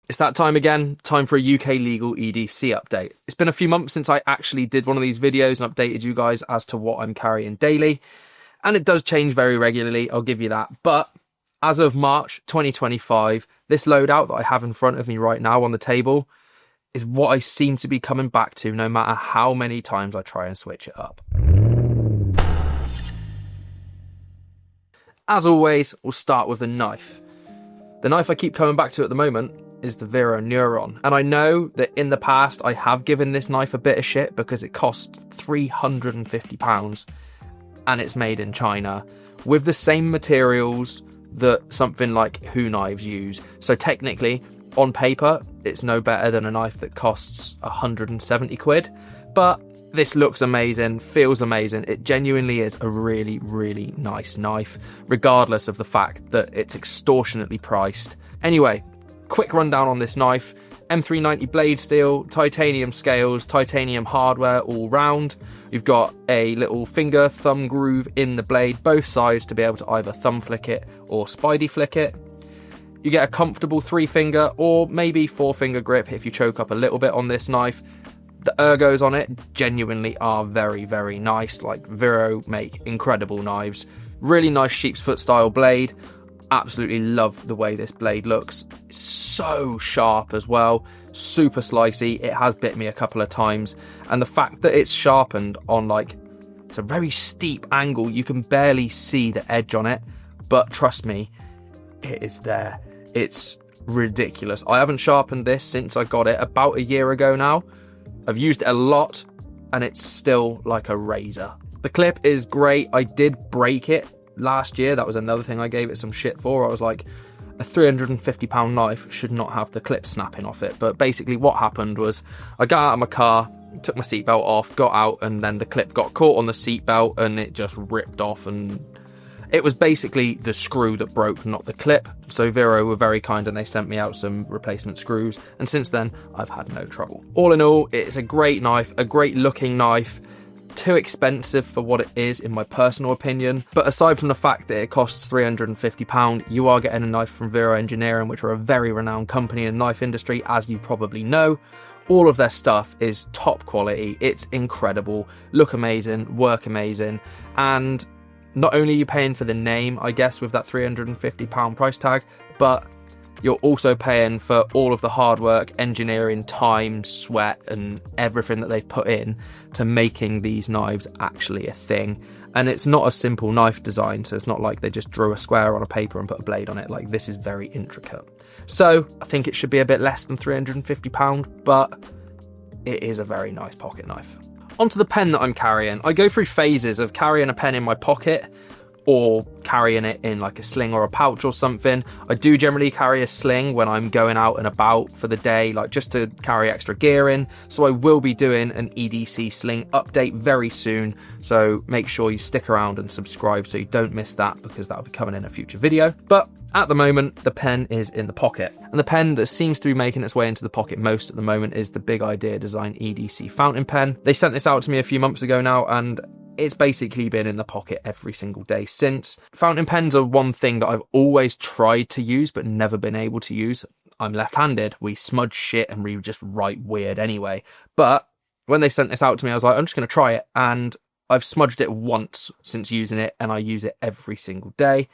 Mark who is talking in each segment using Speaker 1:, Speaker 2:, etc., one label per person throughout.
Speaker 1: It's that time again, time for a UK Legal EDC update. It's been a few months since I actually did one of these videos and updated you guys as to what I'm carrying daily. And it does change very regularly, I'll give you that. But as of March 2025, this loadout that I have in front of me right now on the table is what I seem to be coming back to no matter how many times I try and switch it up. As always, we'll start with the knife. The knife I keep coming back to at the moment is the Vero Neuron. And I know that in the past I have given this knife a bit of shit because it costs £350 and it's made in China with the same materials that something like Who knives use. So technically, on paper, it's no better than a knife that costs 170 quid. But this looks amazing, feels amazing. It genuinely is a really, really nice knife, regardless of the fact that it's extortionately priced. Anyway, quick rundown on this knife. M390 blade steel, titanium scales, titanium hardware all round. You've got a little finger thumb groove in the blade, both sides, to be able to either thumb flick it or spidey flick it. You get a comfortable 3-finger or maybe 4-finger grip if you choke up a little bit on this knife. The ergos on it genuinely are very, very nice. Like, Vero make incredible knives. Really nice sheep's foot style blade. Absolutely love the way this blade looks. It's so sharp as well, super slicey. It has bit me a couple of times, and the fact that it's sharpened on, like, it's a very steep angle, you can barely see the edge on it, but trust me, it is there. It's ridiculous. I haven't sharpened this since I got it about a year ago now. I've used it a lot and it's still like a razor. The clip is great. I did break it last year. That was another thing I gave it some shit for. I was like, a £350 knife should not have the clip snapping off it. But basically what happened was I got out of my car, took my seatbelt off, got out, and then the clip got caught on the seatbelt and it just ripped off. And it was basically the screw that broke, not the clip. So Vero were very kind and they sent me out some replacement screws. And since then, I've had no trouble. All in all, it's a great knife, a great looking knife. Too expensive for what it is, in my personal opinion. But aside from the fact that it costs £350, you are getting a knife from Vero Engineering, which are a very renowned company in the knife industry, as you probably know. All of their stuff is top quality. It's incredible, look amazing, work amazing. And not only are you paying for the name, I guess, with that £350 price tag, but you're also paying for all of the hard work, engineering, time, sweat, and everything that they've put in to making these knives actually a thing. And it's not a simple knife design, so it's not like they just drew a square on a paper and put a blade on it. Like, this is very intricate. So I think it should be a bit less than £350, but it is a very nice pocket knife. Onto the pen that I'm carrying. I go through phases of carrying a pen in my pocket or carrying it in like a sling or a pouch or something. I do generally carry a sling when I'm going out and about for the day, like just to carry extra gear in. So I will be doing an EDC sling update very soon. So make sure you stick around and subscribe so you don't miss that, because that'll be coming in a future video. But at the moment, the pen is in the pocket. And the pen that seems to be making its way into the pocket most at the moment is the Big Idea Design EDC fountain pen. They sent this out to me a few months ago now, and it's basically been in the pocket every single day since. Fountain pens are one thing that I've always tried to use but never been able to use. I'm left-handed. We smudge shit and we just write weird anyway. But when they sent this out to me, I was like, I'm just going to try it. And I've smudged it once since using it, and I use it every single day.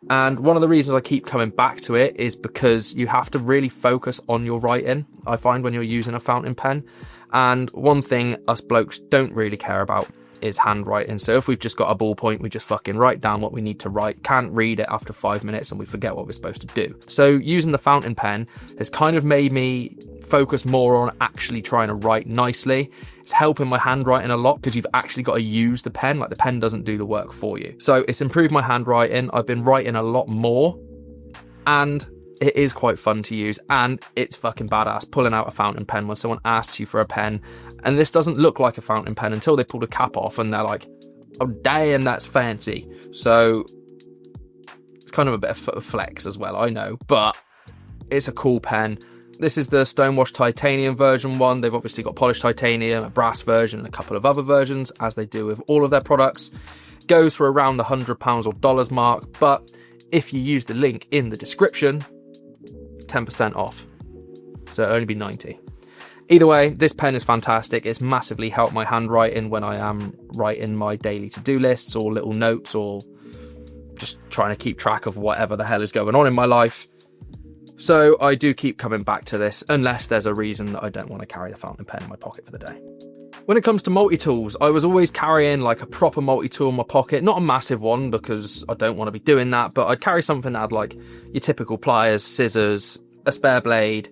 Speaker 1: And one of the reasons I keep coming back to it is because you have to really focus on your writing, I find, when you're using a fountain pen. And one thing us blokes don't really care about is handwriting. So if we've just got a ballpoint, we just fucking write down what we need to write, can't read it after 5 minutes, and we forget what we're supposed to do. So using the fountain pen has kind of made me focus more on actually trying to write nicely. It's helping my handwriting a lot because you've actually got to use the pen. Like, the pen doesn't do the work for you. So it's improved my handwriting. I've been writing a lot more, and it is quite fun to use, and it's fucking badass pulling out a fountain pen when someone asks you for a pen. And this doesn't look like a fountain pen until they pull the cap off and they're like, oh damn, that's fancy. So it's kind of a bit of a flex as well, I know, but it's a cool pen. This is the Stonewashed Titanium version 1. They've obviously got polished titanium, a brass version, and a couple of other versions, as they do with all of their products. Goes for around the £100 or dollars mark, but if you use the link in the description, 10% off. so it'll only be 90. Either way, this pen is fantastic. It's massively helped my handwriting when I am writing my daily to-do lists or little notes or just trying to keep track of whatever the hell is going on in my life. So I do keep coming back to this unless there's a reason that I don't want to carry the fountain pen in my pocket for the day. When it comes to multi-tools, I was always carrying like a proper multi-tool in my pocket. Not a massive one because I don't want to be doing that, but I'd carry something that had like your typical pliers, scissors, a spare blade,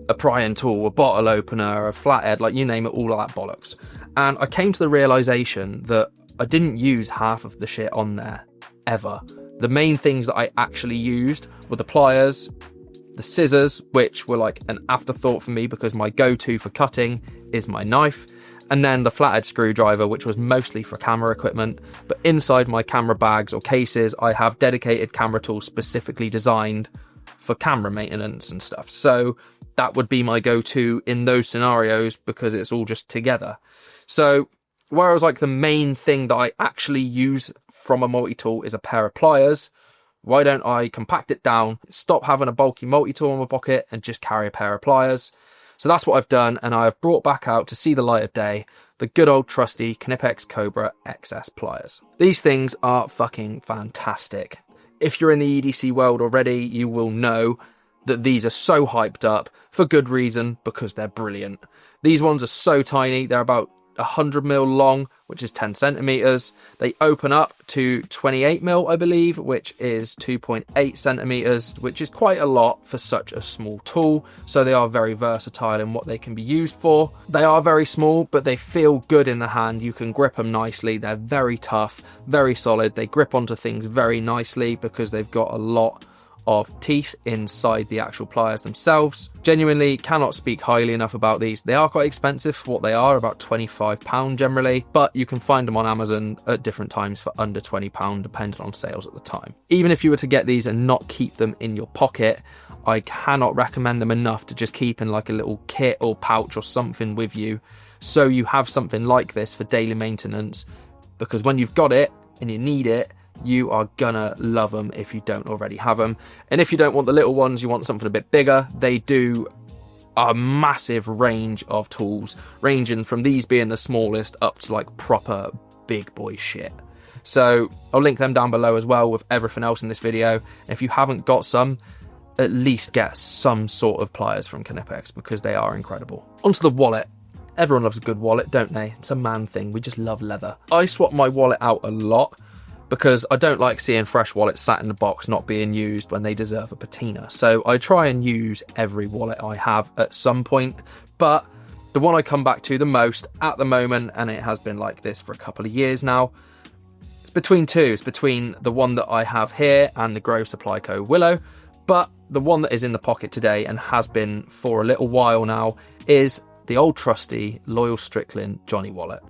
Speaker 1: a prying tool, a bottle opener, a flathead, like you name it, all of that bollocks. And I came to the realization that I didn't use half of the shit on there, ever. The main things that I actually used were the pliers, the scissors, which were like an afterthought for me because my go-to for cutting is my knife, and then the flathead screwdriver, which was mostly for camera equipment. But inside my camera bags or cases, I have dedicated camera tools specifically designed for camera maintenance and stuff. So that would be my go-to in those scenarios because it's all just together. So whereas like the main thing that I actually use from a multi-tool is a pair of pliers, why don't I compact it down, stop having a bulky multi-tool in my pocket and just carry a pair of pliers? So that's what I've done, and I have brought back out to see the light of day the good old trusty Knipex Cobra XS pliers. These things are fucking fantastic. If you're in the EDC world already, you will know that these are so hyped up for good reason, because they're brilliant. These ones are so tiny, they're about 100mm long, which is 10 centimeters. They open up to 28mm, I believe, which is 2.8 centimeters, which is quite a lot for such a small tool. So they are very versatile in what they can be used for. They are very small, but they feel good in the hand. You can grip them nicely. They're very tough, very solid. They grip onto things very nicely because they've got a lot of teeth inside the actual pliers themselves. Genuinely cannot speak highly enough about these. They are quite expensive for what they are, about £25 generally, but you can find them on Amazon at different times for under £20 depending on sales at the time. Even if you were to get these and not keep them in your pocket, I cannot recommend them enough to just keep in like a little kit or pouch or something with you, so you have something like this for daily maintenance, because when you've got it and you need it, you are gonna love them if you don't already have them. And if you don't want the little ones, you want something a bit bigger, they do a massive range of tools, ranging from these being the smallest up to like proper big boy shit. So I'll link them down below as well with everything else in this video. And if you haven't got some, at least get some sort of pliers from Knipex because they are incredible. Onto the wallet. Everyone loves a good wallet, don't they? It's a man thing, we just love leather. I swap my wallet out a lot because I don't like seeing fresh wallets sat in the box not being used when they deserve a patina. So I try and use every wallet I have at some point, but the one I come back to the most at the moment, and it has been like this for a couple of years now, it's between two. It's between the one that I have here and the Grove Supply Co. Willow, but the one that is in the pocket today and has been for a little while now is the old trusty Loyal Strickland Johnny wallet.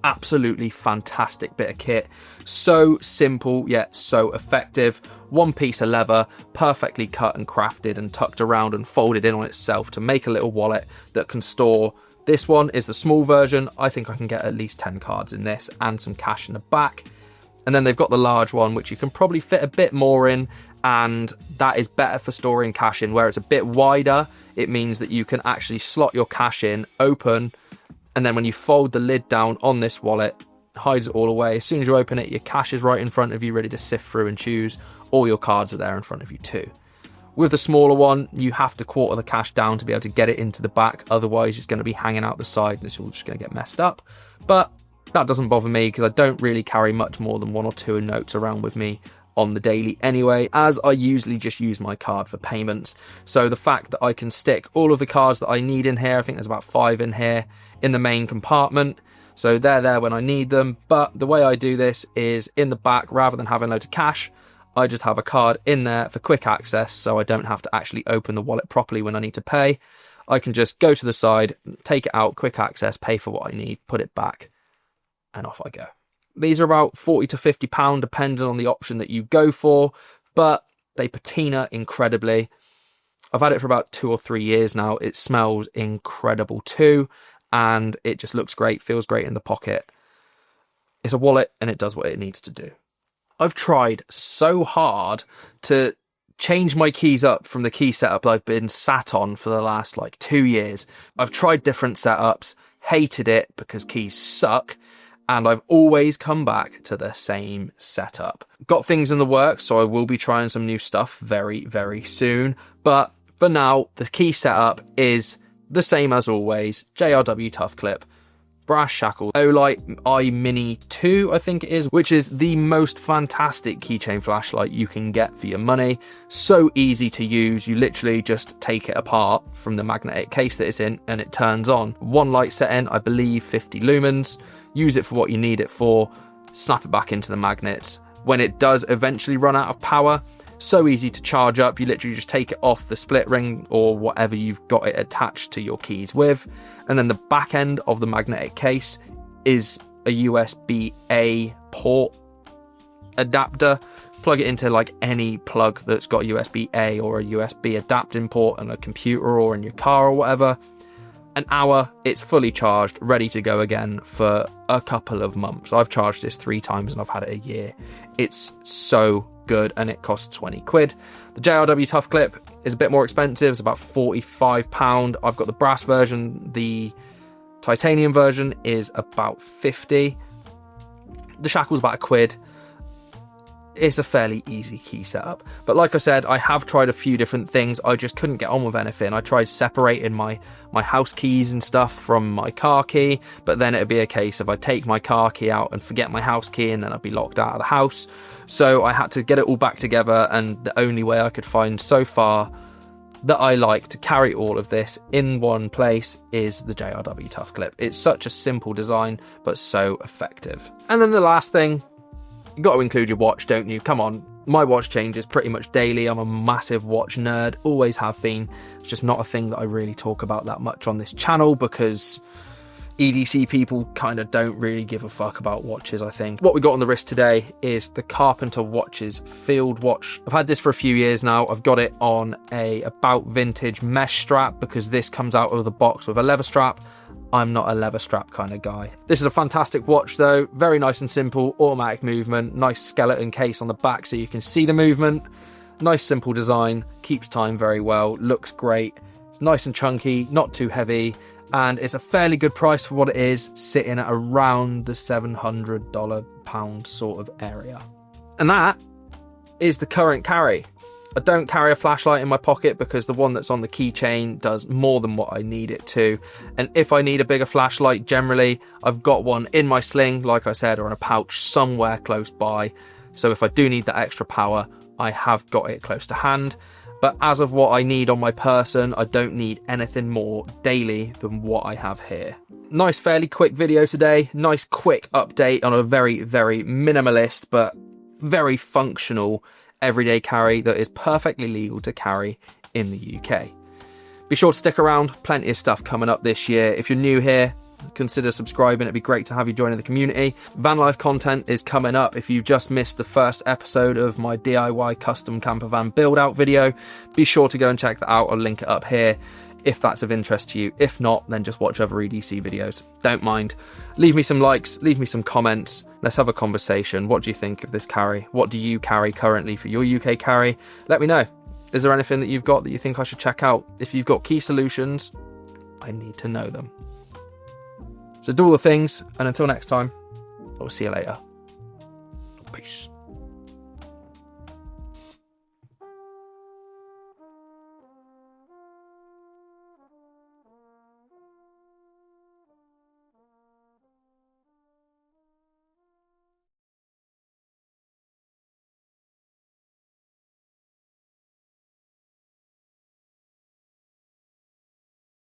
Speaker 1: Absolutely fantastic bit of kit. So simple yet so effective. One piece of leather, perfectly cut and crafted and tucked around and folded in on itself to make a little wallet that can store. This one is the small version. I think I can get at least 10 cards in this and some cash in the back. And then they've got the large one, which you can probably fit a bit more in, and that is better for storing cash in. Where it's a bit wider, it means that you can actually slot your cash in, open, and then when you fold the lid down on this wallet, it hides it all away. As soon as you open it, your cash is right in front of you, ready to sift through and choose. All your cards are there in front of you too. With the smaller one, you have to quarter the cash down to be able to get it into the back. Otherwise, it's going to be hanging out the side and it's all just going to get messed up. But that doesn't bother me because I don't really carry much more than 1 or 2 notes around with me on the daily anyway, as I usually just use my card for payments. So the fact that I can stick all of the cards that I need in here, I think there's about 5 in here, in the main compartment, so they're there when I need them. But the way I do this is in the back, rather than having loads of cash, I just have a card in there for quick access, so I don't have to actually open the wallet properly when I need to pay. I can just go to the side, take it out, quick access, pay for what I need, put it back, and off I go. These are about £40 to £50 depending on the option that you go for, but they patina incredibly. I've had it for about 2 or 3 years now. It smells incredible too, and it just looks great, feels great in the pocket. It's a wallet and it does what it needs to do. I've tried so hard to changed my keys up from the key setup I've been sat on for the last like 2 years. I've tried different setups, hated it because keys suck, and I've always come back to the same setup. Got things in the works, so I will be trying some new stuff very, very soon. But for now, the key setup is the same as always. JRW Tough Clip, brass shackle, Olight iMini 2, I think it is, which is the most fantastic keychain flashlight you can get for your money. So easy to use. You literally just take it apart from the magnetic case that it's in and it turns on. One light setting, I believe 50 lumens. Use it for what you need it for, snap it back into the magnets. When it does eventually run out of power, so easy to charge up. You literally just take it off the split ring or whatever you've got it attached to your keys with. And then the back end of the magnetic case is a USB-A port adapter. Plug it into like any plug that's got USB-A or a USB adapting port on a computer or in your car or whatever. An hour, it's fully charged, ready to go again for a couple of months. I've charged this 3 times and I've had it a year. It's so good and it costs 20 quid. The JRW Tough Clip is a bit more expensive. It's about £45. I've got the brass version. The titanium version is about 50. The shackle's about £1. It's a fairly easy key setup. But like I said, I have tried a few different things. I just couldn't get on with anything. I tried separating my house keys and stuff from my car key, but then it'd be a case of I'd take my car key out and forget my house key and then I'd be locked out of the house. So I had to get it all back together, and the only way I could find so far that I like to carry all of this in one place is the JRW Tough Clip. It's such a simple design, but so effective. And then the last thing, you got to include your watch, don't you? Come on. My watch changes pretty much daily. I'm a massive watch nerd, always have been. It's just not a thing that I really talk about that much on this channel because EDC people kind of don't really give a fuck about watches, I think. What we got on the wrist today is the Carpenter Watches Field Watch. I've had this for a few years now. I've got it on a About Vintage mesh strap because this comes out of the box with a leather strap. I'm not a leather strap kind of guy. This is a fantastic watch though, very nice and simple, automatic movement, nice skeleton case on the back so you can see the movement, nice simple design, keeps time very well, looks great, it's nice and chunky, not too heavy, and it's a fairly good price for what it is, sitting at around the £700 sort of area. And that is the current carry. I don't carry a flashlight in my pocket because the one that's on the keychain does more than what I need it to. And if I need a bigger flashlight, generally, I've got one in my sling, like I said, or in a pouch somewhere close by. So if I do need that extra power, I have got it close to hand. But as of what I need on my person, I don't need anything more daily than what I have here. Nice, fairly quick video today. Nice, quick update on a very, very minimalist, but very functional everyday carry that is perfectly legal to carry in the UK. Be sure to stick around, plenty of stuff coming up this year. If you're new here, consider subscribing, it'd be great to have you joining the community. Van life content is coming up. If you've just missed the first episode of my DIY custom camper van build out video, be sure to go and check that out. I'll link it up here if that's of interest to you. If not, then just watch other EDC videos. Don't mind. Leave me some likes, leave me some comments. Let's have a conversation. What do you think of this carry? What do you carry currently for your UK carry? Let me know. Is there anything that you've got that you think I should check out? If you've got key solutions, I need to know them. So do all the things, and until next time, I'll see you later. Peace.